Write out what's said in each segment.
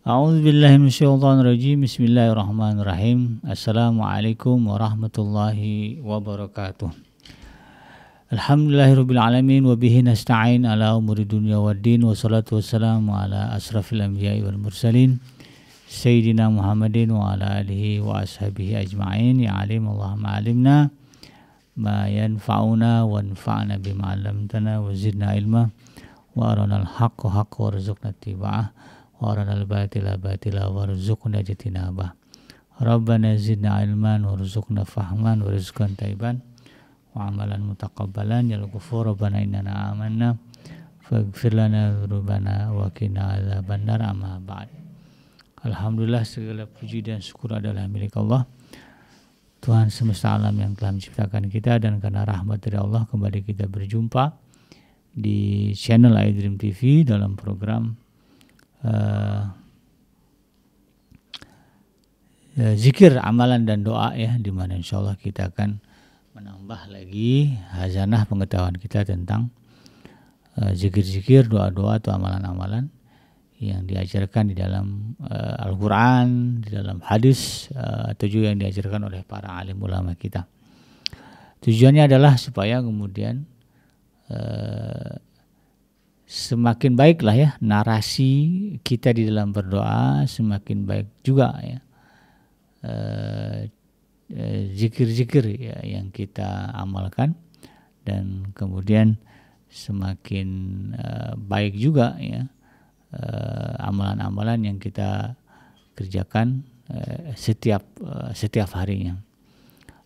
A'udzubillahi minasyaitonirrajim. Bismillahirrahmanirrahim. Assalamualaikum warahmatullahi wabarakatuh. Alhamdulillahirabbil alamin wa bihi nasta'in ala umuri dunya waddin wassalatu wassalamu ala asrafil anbiya'i wal mursalin sayyidina Muhammadin wa ala alihi wa ashabihi ajma'in. Ya alim Allahumma alimna ma yanfa'una wanfa'na bima 'allamtana wa zidna ilma wa arinal haqqa haqqan warzuqna ittiba'ah wa arinal batila batila warzuqna ijtinabah. Rabbana zidna ilman warzuqna fahman wa rizqan thayyiban wa amalan mutaqabbalan ya ghafur. Rabbana innana amanna faghfir lana dzunubana wa qina adzabannar. Amma ba'd. Alhamdulillah, segala puji dan syukur adalah milik Allah, Tuhan semesta alam yang telah menciptakan kita, dan karena rahmat dari Allah kembali kita berjumpa di channel iDream TV dalam program zikir, amalan dan doa ya, di mana insyaallah kita akan menambah lagi hazanah pengetahuan kita tentang zikir-zikir, doa-doa atau amalan-amalan yang diajarkan di dalam Al-Quran, di dalam hadis, atau juga yang diajarkan oleh para alim ulama kita. Tujuannya adalah supaya kemudian semakin baiklah ya narasi kita di dalam berdoa, semakin baik juga ya zikir-zikir ya yang kita amalkan, dan kemudian semakin baik juga ya amalan-amalan yang kita kerjakan setiap harinya.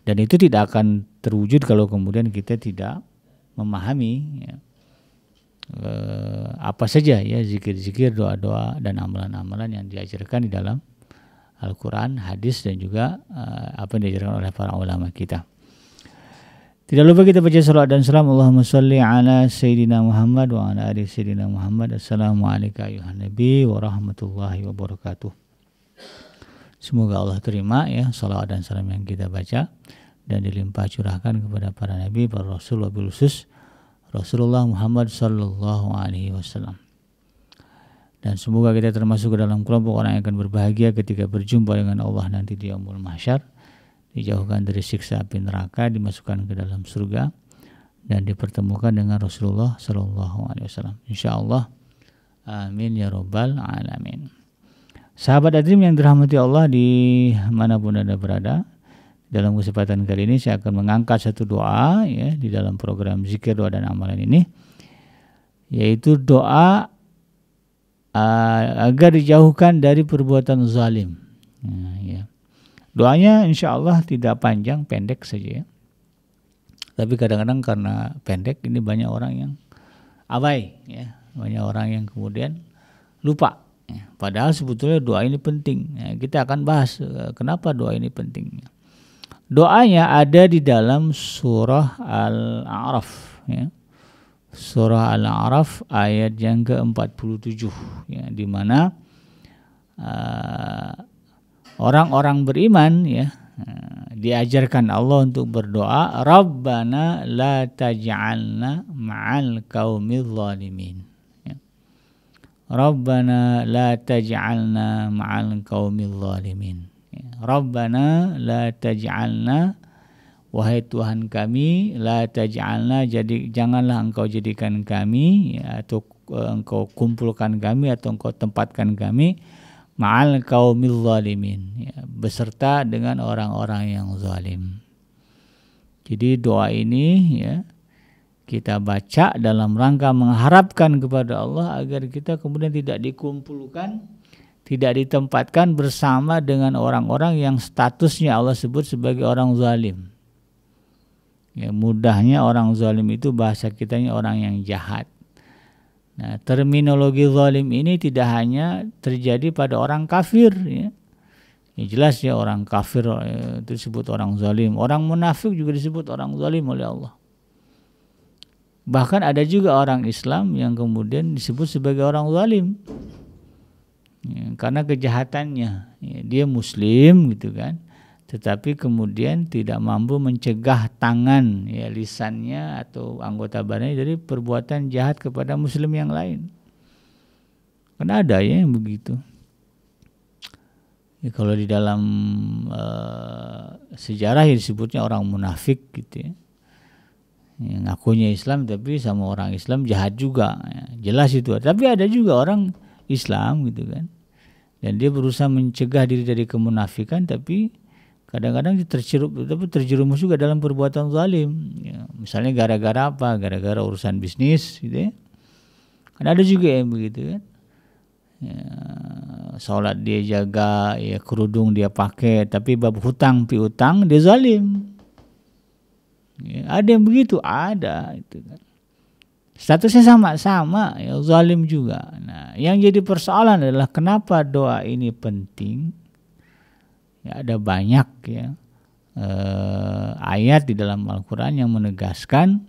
Dan itu tidak akan terwujud kalau kemudian kita tidak memahami ya, apa saja ya zikir-zikir, doa-doa dan amalan-amalan yang diajarkan di dalam Al-Quran, hadis, dan juga apa yang diajarkan oleh para ulama kita. Tidak lupa kita baca salawat dan salam. Allahumma sholli ala Sayyidina Muhammad wa ala ali Sayyidina Muhammad. Assalamualaikum ayuhan Nabi wa rahmatullahi wabarakatuh. Semoga Allah terima ya salawat dan salam yang kita baca dan dilimpah curahkan kepada para nabi, para rasul, wabil khusus Rasulullah Muhammad sallallahu alaihi wasallam. Dan semoga kita termasuk ke dalam kelompok orang yang akan berbahagia ketika berjumpa dengan Allah nanti di yaumul mahsyar, dijauhkan dari siksa api neraka, dimasukkan ke dalam surga, dan dipertemukan dengan Rasulullah sallallahu alaihi wasallam. Insyaallah. Amin ya rabbal alamin. Sahabat iDream yang dirahmati Allah di manapun Anda berada, dalam kesempatan kali ini saya akan mengangkat satu doa ya di dalam program zikir, doa dan amalan ini, yaitu doa agar dijauhkan dari perbuatan zalim. Nah, ya. Doanya insya Allah tidak panjang, pendek saja ya. Tapi kadang-kadang karena pendek ini banyak orang yang abai ya, banyak orang yang kemudian lupa ya. Padahal sebetulnya doa ini penting ya. Kita akan bahas kenapa doa ini penting. Doanya ada di dalam surah Al-A'raf ya. Surah Al-A'raf ayat yang ke-47 ya, di mana orang-orang beriman ya diajarkan Allah untuk berdoa, Rabbana la taj'alna ma'al qaumil zalimin ya. Rabbana la taj'alna ma'al qaumil zalimin ya. Rabbana la taj'alna, wahai Tuhan kami, la taj'alna, jadi janganlah engkau jadikan kami ya, atau engkau kumpulkan kami atau engkau tempatkan kami ma'al qaumil zalimin ya, beserta dengan orang-orang yang zalim. Jadi doa ini ya kita baca dalam rangka mengharapkan kepada Allah agar kita kemudian tidak dikumpulkan, tidak ditempatkan bersama dengan orang-orang yang statusnya Allah sebut sebagai orang zalim. Ya, mudahnya orang zalim itu bahasa kitanya orang yang jahat. Nah, terminologi zalim ini tidak hanya terjadi pada orang kafir ya. Ya jelas ya, orang kafir itu disebut orang zalim. Orang munafik juga disebut orang zalim oleh Allah. Bahkan ada juga orang Islam yang kemudian disebut sebagai orang zalim ya, karena kejahatannya ya, dia muslim gitu kan, tetapi kemudian tidak mampu mencegah tangan ya, lisannya atau anggota badannya dari perbuatan jahat kepada muslim yang lain. Karena ada ya yang begitu. Ya, kalau di dalam sejarah ya disebutnya orang munafik gitu ya. Ya, ngakunya Islam tapi sama orang Islam jahat juga, ya, jelas itu. Tapi ada juga orang Islam gitu kan, dan dia berusaha mencegah diri dari kemunafikan, tapi kadang-kadang terjerumus juga dalam perbuatan zalim. Ya, misalnya gara-gara apa? Gara-gara urusan bisnis gitu ya. Kan ada juga yang begitu kan. Ya, sholat dia jaga, ya kerudung dia pakai, tapi bab hutang piutang dia zalim. Ya, ada yang begitu, ada itu kan. Statusnya sama-sama, ya zalim juga. Nah, yang jadi persoalan adalah kenapa doa ini penting? Ya, ada banyak ya ayat di dalam Al-Quran yang menegaskan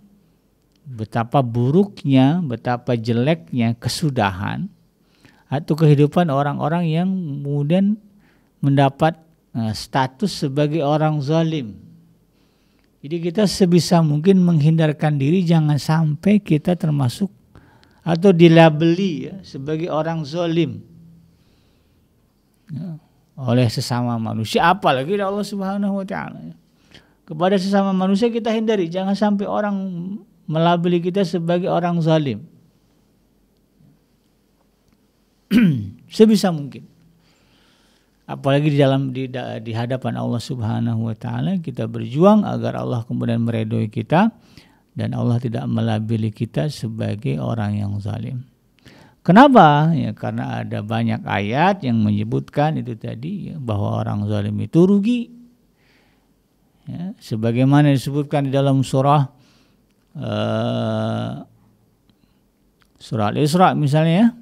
betapa buruknya, betapa jeleknya kesudahan atau kehidupan orang-orang yang kemudian mendapat status sebagai orang zalim. Jadi kita sebisa mungkin menghindarkan diri jangan sampai kita termasuk atau dilabeli ya, sebagai orang zalim ya, oleh sesama manusia, apalagi Allah Subhanahu wa taala. Kepada sesama manusia kita hindari, jangan sampai orang melabeli kita sebagai orang zalim. Sebisa mungkin. Apalagi di hadapan Allah Subhanahu wa taala kita berjuang agar Allah kemudian meridhoi kita dan Allah tidak melabeli kita sebagai orang yang zalim. Kenapa? Ya karena ada banyak ayat yang menyebutkan itu tadi ya, bahwa orang zalim itu rugi. Ya, sebagaimana disebutkan di dalam surah Al-Isra misalnya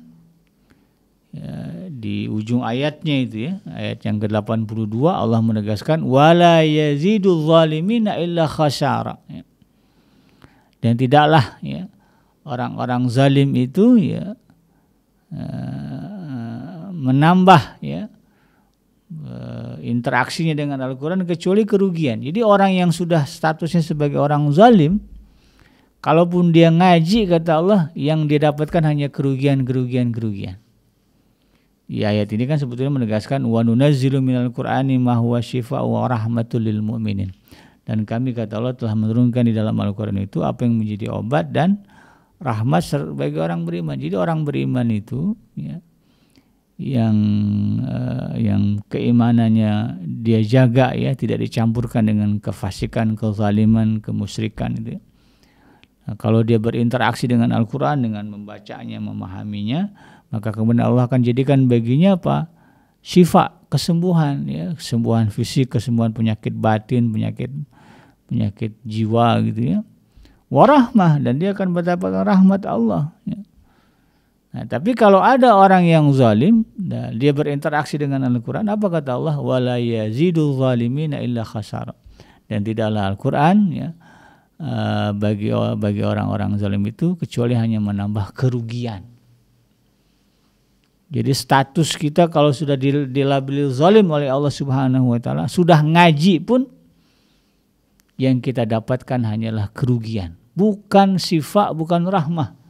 ya, di ujung ayatnya itu ya, ayat yang ke-82 Allah menegaskan wala yazidul zalimina illa khasara ya. Dan tidaklah ya orang-orang zalim itu ya menambah ya interaksinya dengan Al-Quran kecuali kerugian. Jadi orang yang sudah statusnya sebagai orang zalim, kalaupun dia ngaji kata Allah, yang dia dapatkan hanya kerugian. Di ayat ini kan sebetulnya menegaskan wa nunazzilu minal Qur'ani ma huwa syifaa'un wa rahmatul lil mu'minin. Dan kami kata Allah telah menurunkan di dalam Al-Qur'an itu apa yang menjadi obat dan rahmat bagi orang beriman. Jadi orang beriman itu ya yang keimanannya dia jaga ya, tidak dicampurkan dengan kefasikan, kezaliman, kemusyrikan itu. Nah, kalau dia berinteraksi dengan Al-Qur'an dengan membacanya, memahaminya, maka kemudian Allah akan jadikan baginya apa? Syifa, kesembuhan ya, kesembuhan fisik, kesembuhan penyakit batin, penyakit jiwa gitu ya. Warahmah, dan dia akan mendapatkan rahmat Allah ya. Nah, tapi kalau ada orang yang zalim, dia berinteraksi dengan Al-Quran, apa kata Allah? Wala yazidul zalimina illa khasara. Dan tidaklah Al-Quran ya bagi orang-orang zalim itu kecuali hanya menambah kerugian. Jadi status kita kalau sudah dilabeli zalim oleh Allah Subhanahu wa taala, sudah ngaji pun yang kita dapatkan hanyalah kerugian, bukan sifat, bukan rahmah.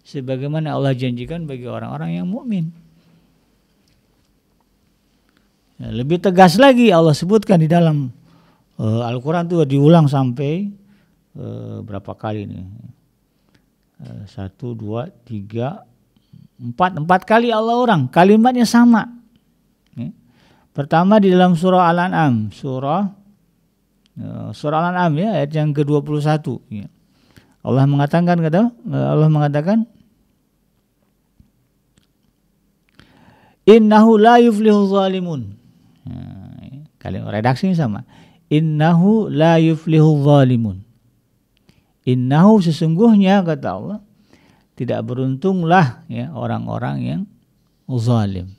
Sebagaimana Allah janjikan bagi orang-orang yang mukmin. Ya, lebih tegas lagi Allah sebutkan di dalam Al-Quran itu diulang sampai berapa kali nih? 1, 2, 3, 4 kali Allah ulang. Kalimatnya sama. Ya. Pertama di dalam surah Al-An'am, surah Al-An'am ya, ayat yang ke-21. Ya. Allah mengatakan innahu la yuflihu zalimun. Kalian redaksinya sama. Innahu la yuflihu zalimun. Innahu sesungguhnya kata Allah tidak beruntunglah ya orang-orang yang zalim.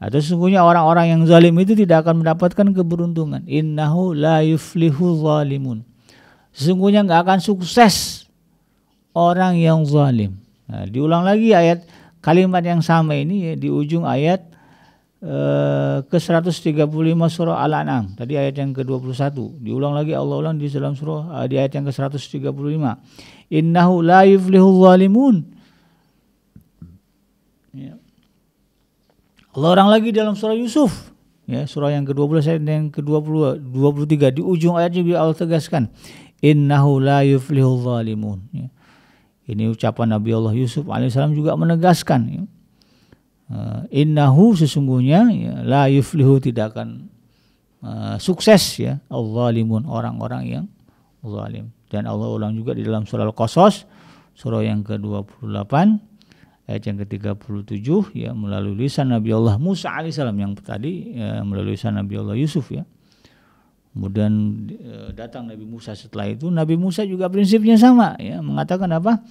Atau sesungguhnya orang-orang yang zalim itu tidak akan mendapatkan keberuntungan. Innahu la yuflihu zalimun. Sesungguhnya enggak akan sukses orang yang zalim. Nah, diulang lagi ayat kalimat yang sama ini ya, di ujung ayat ke-135 surah Al-An'am. Tadi ayat yang ke-21. Diulang lagi Allah ulang di dalam surah di ayat yang ke-135. Innahu la yuflihu zalimun. Ya. Allah ulang lagi dalam surah Yusuf Ya, surah yang ke-12 ayat yang ke-20 23 di ujung ayatnya Allah tegaskan innahu la yuflihul zalimun. Ya. Ini ucapan Nabi Allah Yusuf alaihissalam juga menegaskan ya. Innahu sesungguhnya ya, la yuflihu tidak akan sukses ya al-zalimun orang-orang yang zalim. Dan Allah ulang juga di dalam surah Al-Qasas surah yang ke-28 ayat yang ke-37 ya melalui lisan Nabi Allah Musa alaihissalam yang tadi ya, melalui lisan Nabi Allah Yusuf ya. Kemudian datang Nabi Musa setelah itu, Nabi Musa juga prinsipnya sama ya, mengatakan apa?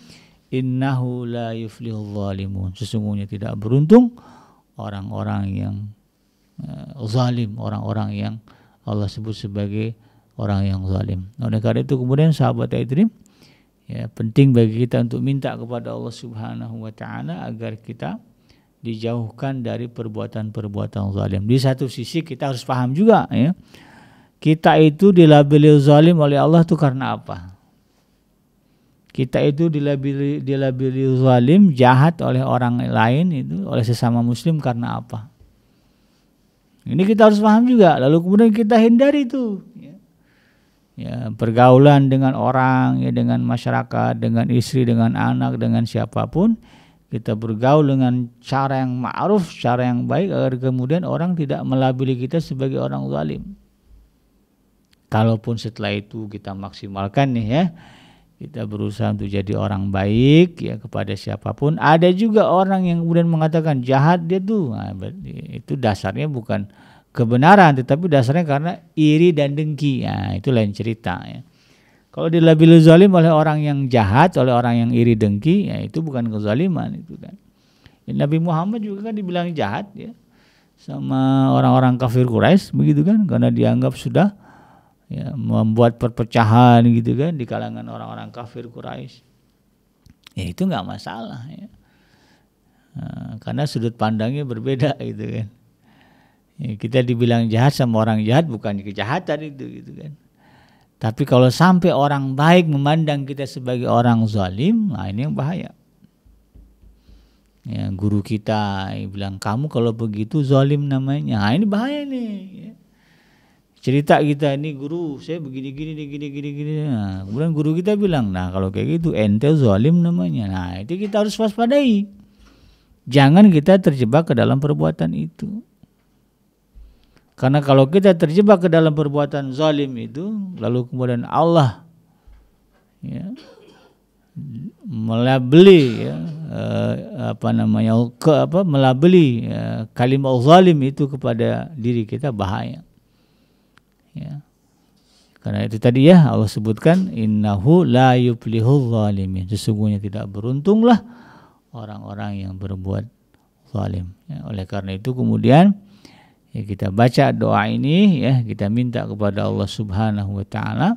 Innahu la yuflihul zalimun. Sesungguhnya tidak beruntung orang-orang yang zalim, orang-orang yang Allah sebut sebagai orang yang zalim. Oleh karena itu kemudian sahabat Aidrim ya, penting bagi kita untuk minta kepada Allah Subhanahu wa taala agar kita dijauhkan dari perbuatan-perbuatan zalim. Di satu sisi kita harus paham juga ya. Kita itu dilabeli zalim oleh Allah itu karena apa? Kita itu dilabeli zalim, jahat oleh orang lain itu, oleh sesama muslim karena apa? Ini kita harus paham juga. Lalu kemudian kita hindari itu. Ya, pergaulan dengan orang, ya, dengan masyarakat, dengan istri, dengan anak, dengan siapapun, kita bergaul dengan cara yang ma'ruf, cara yang baik agar kemudian orang tidak melabeli kita sebagai orang zalim. Kalaupun setelah itu kita maksimalkan nih ya, kita berusaha untuk jadi orang baik ya kepada siapapun. Ada juga orang yang kemudian mengatakan jahat dia tuh, nah, itu dasarnya bukan kebenaran, tetapi dasarnya karena iri dan dengki. Nah, itu lain cerita ya. Kalau dilabeli zalim oleh orang yang jahat, oleh orang yang iri dengki, ya itu bukan kezaliman itu kan. Ya, Nabi Muhammad juga kan dibilang jahat ya sama orang-orang kafir Quraisy begitu kan, karena dianggap sudah ya, membuat perpecahan gitu kan di kalangan orang-orang kafir Quraisy. Ya itu nggak masalah ya. Karena sudut pandangnya berbeda gitu kan. Ya, kita dibilang jahat sama orang jahat bukan kejahatan itu gitu kan. Tapi kalau sampai orang baik memandang kita sebagai orang zalim, nah ini yang bahaya. Ya, guru kita bilang kamu kalau begitu zalim namanya. Nah ini bahaya nih. Ya. Cerita kita ini guru saya begini. Nah, kemudian guru kita bilang, nah kalau kayak gitu ente zalim namanya. Nah itu kita harus waspadai. Jangan kita terjebak ke dalam perbuatan itu. Karena kalau kita terjebak ke dalam perbuatan zalim itu, lalu kemudian Allah ya, melabeli ya, melabeli ya, kalimat zalim itu kepada diri kita bahaya. Ya. Karena itu tadi ya Allah sebutkan innahu la yuflihul zalimin. Sesungguhnya tidak beruntunglah orang-orang yang berbuat zalim. Ya, oleh karena itu kemudian ya, kita baca doa ini ya, kita minta kepada Allah Subhanahu wa taala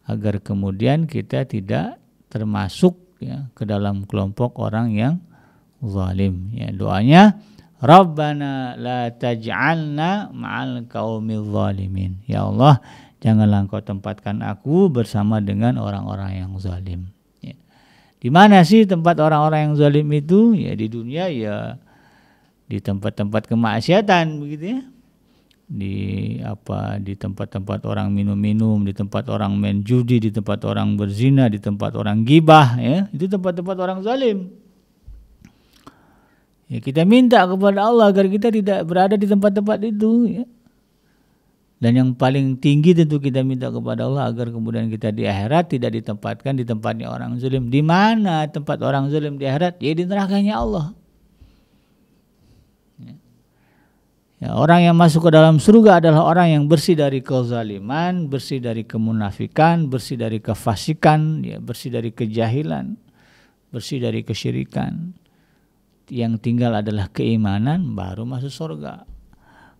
agar kemudian kita tidak termasuk ya ke dalam kelompok orang yang zalim. Ya, doanya Rabbana la taj'alna ma'al qaumil zalimin. Ya Allah, janganlah Engkau tempatkan aku bersama dengan orang-orang yang zalim. Ya. Di mana sih tempat orang-orang yang zalim itu? Ya di dunia ya di tempat-tempat kemaksiatan begitu ya. Di tempat-tempat orang minum-minum, di tempat orang main judi, di tempat orang berzina, di tempat orang gibah ya. Itu tempat-tempat orang zalim. Ya, kita minta kepada Allah agar kita tidak berada di tempat-tempat itu ya. Dan yang paling tinggi tentu kita minta kepada Allah agar kemudian kita di akhirat tidak ditempatkan di tempatnya orang zalim. Di mana tempat orang zalim di akhirat? Ya di nerakanya Allah. Ya, orang yang masuk ke dalam surga adalah orang yang bersih dari kezaliman, bersih dari kemunafikan, bersih dari kefasikan, ya, bersih dari kejahilan, bersih dari kesyirikan. Yang tinggal adalah keimanan, baru masuk surga.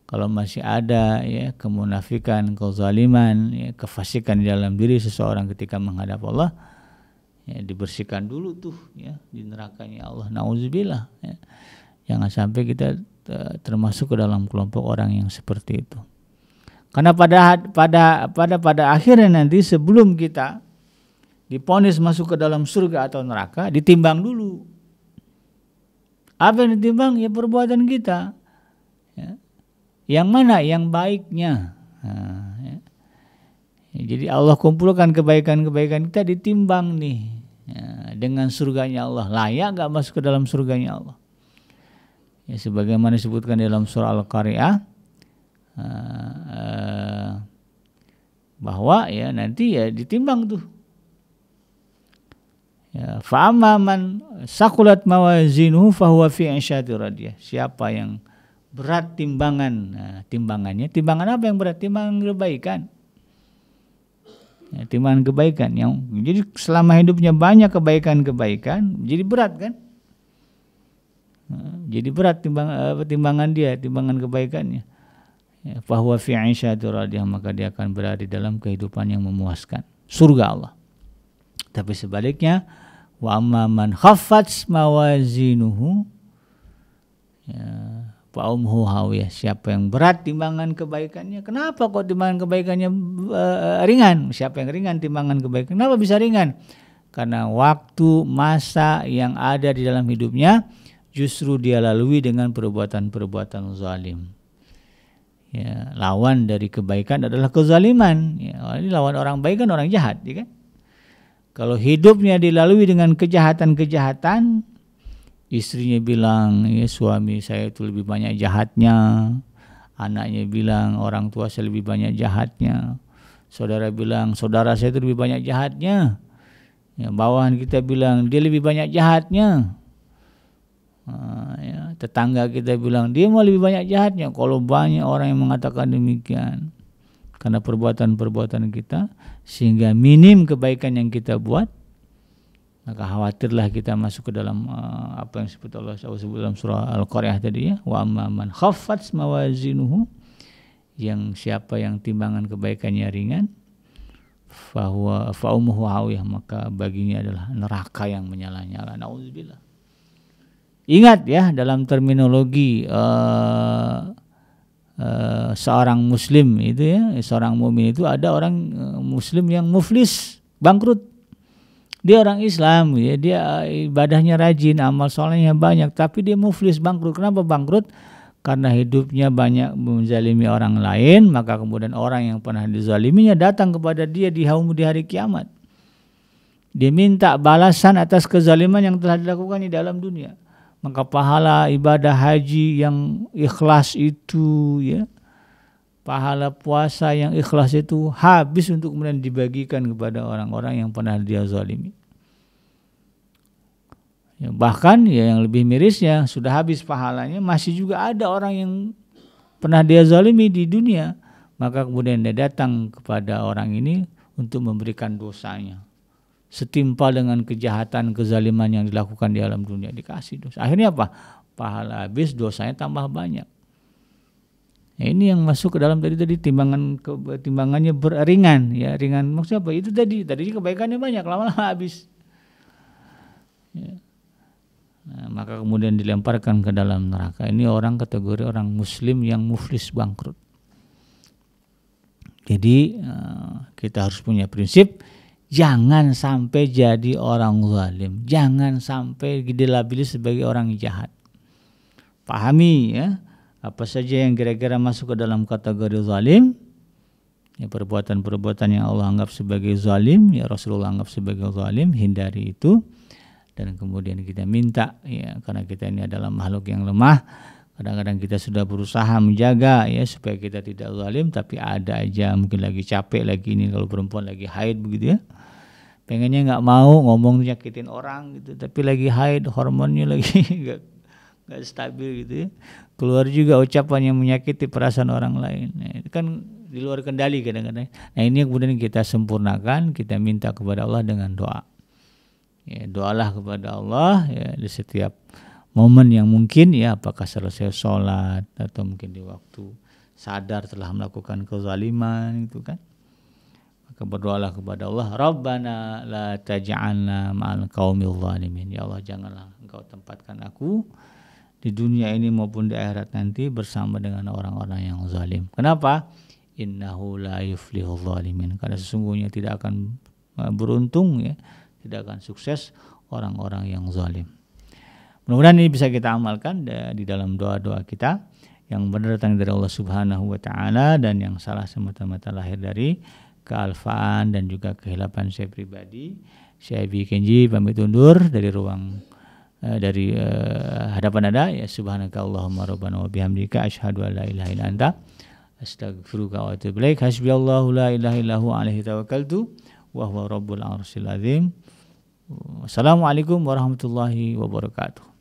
Kalau masih ada ya kemunafikan, kezaliman, ya, kefasikan di dalam diri seseorang ketika menghadap Allah, ya, dibersihkan dulu tuh ya di nerakanya Allah. Nauzubillah. Ya. Jangan sampai kita termasuk ke dalam kelompok orang yang seperti itu. Karena pada akhirnya nanti sebelum kita divonis masuk ke dalam surga atau neraka, ditimbang dulu. Apa yang ditimbang? Ya perbuatan kita. Ya. Yang mana? Yang baiknya. Ya. Jadi Allah kumpulkan kebaikan-kebaikan kita ditimbang nih dengan surganya Allah. Layak gak masuk ke dalam surganya Allah? Ya, sebagaimana disebutkan dalam surah Al-Qari'ah, bahwa ya nanti ya ditimbang tuh. Ya, fa'amma man saqulat mawazinuhu fahuwa fi 'ishatir radiyah. Siapa yang berat timbangan, timbangannya, timbangan apa yang berat? Timbangan kebaikan. Ya, timbangan kebaikan yang jadi selama hidupnya banyak kebaikan-kebaikan, jadi berat kan? Jadi berat timbangan dia, timbangan kebaikannya. Ya, fahuwa fi 'ishatir radiyah, maka dia akan berada di dalam kehidupan yang memuaskan, surga Allah. Tapi sebaliknya, wa amma man khaffat mawazinuhu, ya, fa ummuhu hawiyah. Siapa yang berat timbangan kebaikannya? Kenapa kok timbangan kebaikannya ringan? Siapa yang ringan timbangan kebaikan? Kenapa bisa ringan? Karena waktu masa yang ada di dalam hidupnya justru dia lalui dengan perbuatan-perbuatan zalim. Ya, lawan dari kebaikan adalah kezaliman. Ya, ini lawan orang baik kan orang jahat, ya kan? Kalau hidupnya dilalui dengan kejahatan-kejahatan, istrinya bilang, ya suami saya itu lebih banyak jahatnya. Anaknya bilang orang tua saya lebih banyak jahatnya. Saudara bilang saudara saya itu lebih banyak jahatnya. Ya, bawahan kita bilang dia lebih banyak jahatnya. Ya, tetangga kita bilang dia mau lebih banyak jahatnya. Kalau banyak orang yang mengatakan demikian, karena perbuatan-perbuatan kita, sehingga minim kebaikan yang kita buat, maka khawatirlah kita masuk ke dalam apa yang disebut Allah sebut dalam surah Al-Qari'ah tadi, ya, wa amma man khaffat mawazinuhu, yang siapa yang timbangan kebaikannya ringan, fa ummuhu hawiyah, maka baginya adalah neraka yang menyala-nyala. Nauzubillah. Ingat ya, dalam terminologi seorang muslim itu, ya, seorang mukmin itu ada orang muslim yang muflis, bangkrut. Dia orang Islam, ya, dia ibadahnya rajin, amal solehnya banyak, tapi dia muflis, bangkrut. Kenapa bangkrut? Karena hidupnya banyak menzalimi orang lain, maka kemudian orang yang pernah dizaliminya datang kepada dia di hari kiamat. Dia minta balasan atas kezaliman yang telah dilakukan di dalam dunia. Maka pahala ibadah haji yang ikhlas itu, ya, pahala puasa yang ikhlas itu habis untuk kemudian dibagikan kepada orang-orang yang pernah dia zalimi. Ya, bahkan ya yang lebih mirisnya, sudah habis pahalanya, masih juga ada orang yang pernah dia zalimi di dunia. Maka kemudian dia datang kepada orang ini untuk memberikan dosanya, setimpal dengan kejahatan, kezaliman yang dilakukan di alam dunia, dikasih dosa. Akhirnya apa? Pahala habis, dosanya tambah banyak. Nah, ini yang masuk ke dalam tadi timbangannya ringan, ya, ringan maksudnya apa? Itu tadi kebaikannya banyak, lama-lama habis. Ya. Nah, maka kemudian dilemparkan ke dalam neraka. Ini orang kategori orang muslim yang muflis, bangkrut. Jadi kita harus punya prinsip, jangan sampai jadi orang zalim, jangan sampai dilabeli sebagai orang jahat. Pahami ya, apa saja yang kira-kira masuk ke dalam kategori zalim, ya, perbuatan-perbuatan yang Allah anggap sebagai zalim, ya Rasulullah anggap sebagai zalim, hindari itu. Dan kemudian kita minta, ya, karena kita ini adalah makhluk yang lemah, kadang-kadang kita sudah berusaha menjaga, ya, supaya kita tidak zalim, tapi ada aja mungkin lagi capek lagi ini, kalau perempuan lagi haid begitu, ya, pengennya nggak mau ngomong nyakitin orang gitu, tapi lagi haid, hormonnya lagi nggak stabil gitu, ya, keluar juga ucapan yang menyakiti perasaan orang lain. Nah, itu kan di luar kendali kadang-kadang. Nah, ini kemudian kita sempurnakan, kita minta kepada Allah dengan doa. Ya, doalah kepada Allah, ya, di setiap momen yang mungkin, ya, apakah selesai sholat atau mungkin di waktu sadar telah melakukan kezaliman itu kan. Maka berdoalah kepada Allah, Rabbana la taj'alna ma'al qaumil zalimin. Ya Allah, janganlah Engkau tempatkan aku di dunia ini maupun di akhirat nanti bersama dengan orang-orang yang zalim. Kenapa? Innahu la yuflihul zalimin. Karena sesungguhnya tidak akan beruntung, ya, tidak akan sukses orang-orang yang zalim. Mudah-mudahan ini bisa kita amalkan di dalam doa-doa kita. yang benar datang dari Allah Subhanahu wa taala, dan yang salah semata-mata lahir dari kealfaan dan juga kehilapan saya pribadi. Saya Abi Kenji pamit undur dari ruang dari hadapan Anda. Ya subhanakallahumma rabbana wa bihamdika asyhadu an la ilaha illa anta astaghfiruka wa atubu ilaik. Hasbiyallahu la ilaha illa huwa alaihi tawakkaltu wa huwa rabbul arsyil azim. Wassalamualaikum warahmatullahi wabarakatuh.